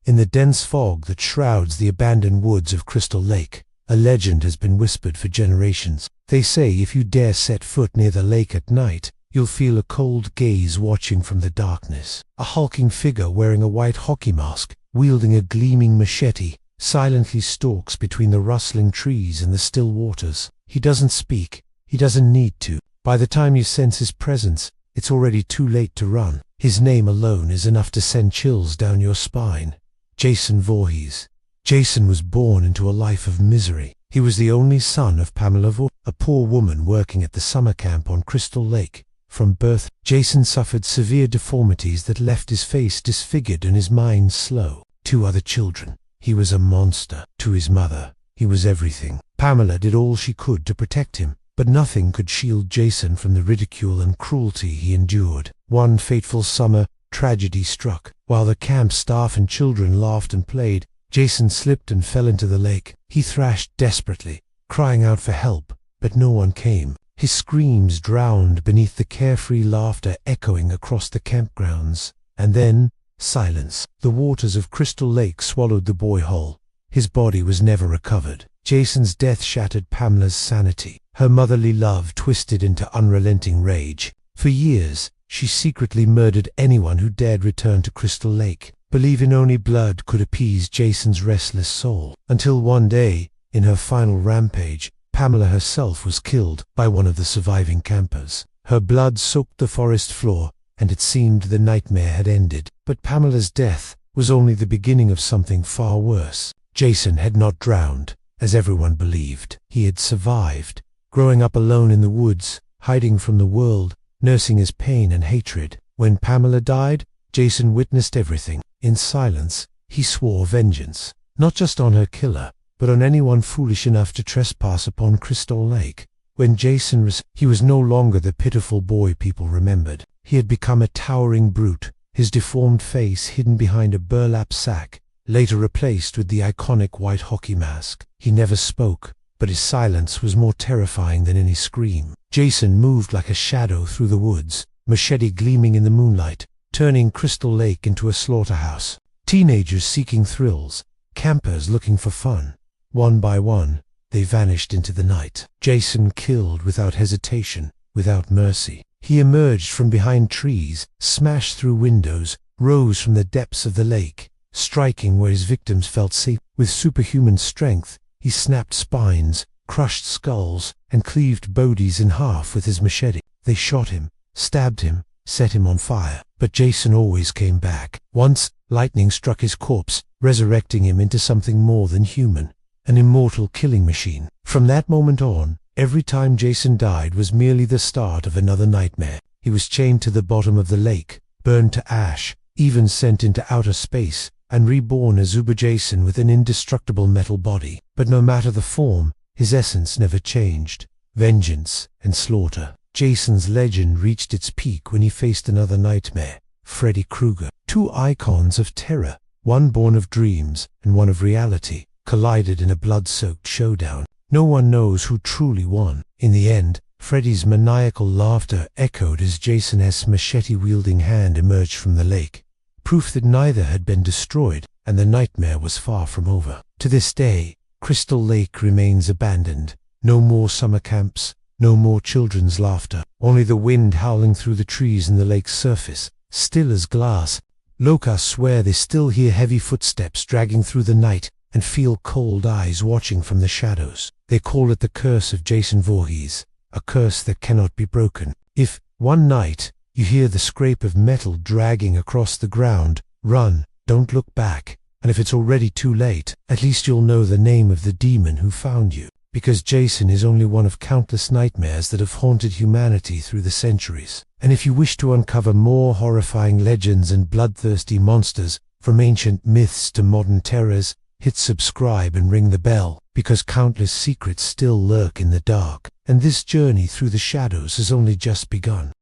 In the dense fog that shrouds the abandoned woods of Crystal Lake, a legend has been whispered for generations. They say if you dare set foot near the lake at night, you'll feel a cold gaze watching from the darkness. A hulking figure wearing a white hockey mask, wielding a gleaming machete, silently stalks between the rustling trees and the still waters. He doesn't speak. He doesn't need to. By the time you sense his presence, it's already too late to run. His name alone is enough to send chills down your spine. Jason Voorhees. Jason was born into a life of misery. He was the only son of Pamela Voorhees, a poor woman working at the summer camp on Crystal Lake. From birth, Jason suffered severe deformities that left his face disfigured and his mind slow. 2 other children. He was a monster. To his mother, he was everything. Pamela did all she could to protect him, but nothing could shield Jason from the ridicule and cruelty he endured. One fateful summer, tragedy struck. While the camp staff and children laughed and played, Jason slipped and fell into the lake. He thrashed desperately, crying out for help, but no one came. His screams drowned beneath the carefree laughter echoing across the campgrounds. And then, silence. The waters of Crystal Lake swallowed the boy whole. His body was never recovered. Jason's death shattered Pamela's sanity. Her motherly love twisted into unrelenting rage. For years, she secretly murdered anyone who dared return to Crystal Lake, believing only blood could appease Jason's restless soul. Until one day, in her final rampage, Pamela herself was killed by one of the surviving campers. Her blood soaked the forest floor, and it seemed the nightmare had ended. But Pamela's death was only the beginning of something far worse. Jason had not drowned, as everyone believed. He had survived, growing up alone in the woods, hiding from the world, nursing his pain and hatred. When Pamela died, Jason witnessed everything. In silence, he swore vengeance, not just on her killer, but on anyone foolish enough to trespass upon Crystal Lake. When Jason he was no longer the pitiful boy people remembered. He had become a towering brute, his deformed face hidden behind a burlap sack, later replaced with the iconic white hockey mask. He never spoke, but his silence was more terrifying than any scream. Jason moved like a shadow through the woods, machete gleaming in the moonlight, turning Crystal Lake into a slaughterhouse. Teenagers seeking thrills, campers looking for fun. One by one, they vanished into the night. Jason killed without hesitation, without mercy. He emerged from behind trees, smashed through windows, rose from the depths of the lake, striking where his victims felt safe. With superhuman strength, he snapped spines, crushed skulls, and cleaved bodies in half with his machete. They shot him, stabbed him, set him on fire. But Jason always came back. Once, lightning struck his corpse, resurrecting him into something more than human. An immortal killing machine. From that moment on, every time Jason died was merely the start of another nightmare. He was chained to the bottom of the lake, burned to ash, even sent into outer space, and reborn as Uber Jason with an indestructible metal body. But no matter the form, his essence never changed. Vengeance and slaughter. Jason's legend reached its peak when he faced another nightmare, Freddy Krueger. 2 icons of terror, one born of dreams and one of reality, collided in a blood-soaked showdown. No one knows who truly won. In the end, Freddy's maniacal laughter echoed as Jason's machete-wielding hand emerged from the lake, proof that neither had been destroyed, and the nightmare was far from over. To this day, Crystal Lake remains abandoned. No more summer camps, no more children's laughter, only the wind howling through the trees and the lake's surface, still as glass. Locals swear they still hear heavy footsteps dragging through the night, and feel cold eyes watching from the shadows. They call it the curse of Jason Voorhees, a curse that cannot be broken. If, one night, you hear the scrape of metal dragging across the ground, run, don't look back, and if it's already too late, at least you'll know the name of the demon who found you, because Jason is only one of countless nightmares that have haunted humanity through the centuries. And if you wish to uncover more horrifying legends and bloodthirsty monsters, from ancient myths to modern terrors, hit subscribe and ring the bell, because countless secrets still lurk in the dark, and this journey through the shadows has only just begun.